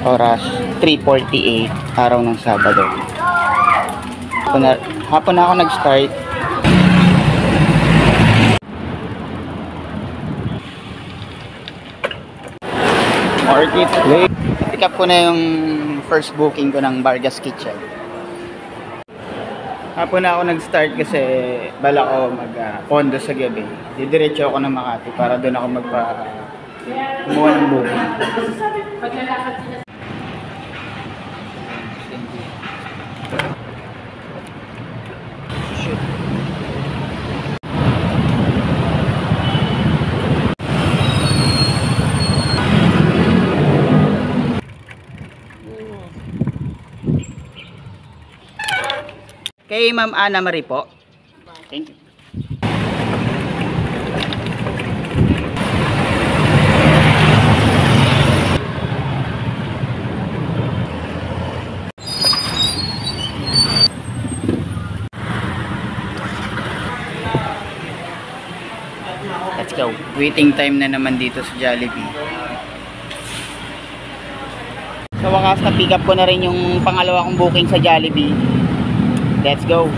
Oras 3:48, araw ng Sabado. Hapon na ako nag-start. Market Place. Pick up ko na yung first booking ko ng Vargas Kitchen. Hapon na ako nag-start kasi bala ko mag-pondo sa gabi. Didiretso ako ng Makati para doon ako kumuha ng booking. Kay Ma'am Ana Marie po. Thank you. Let's go. Waiting time na naman dito sa Jollibee. Sa wakas na pick up ko na rin yung pangalawa kong booking sa Jollibee. Let's go.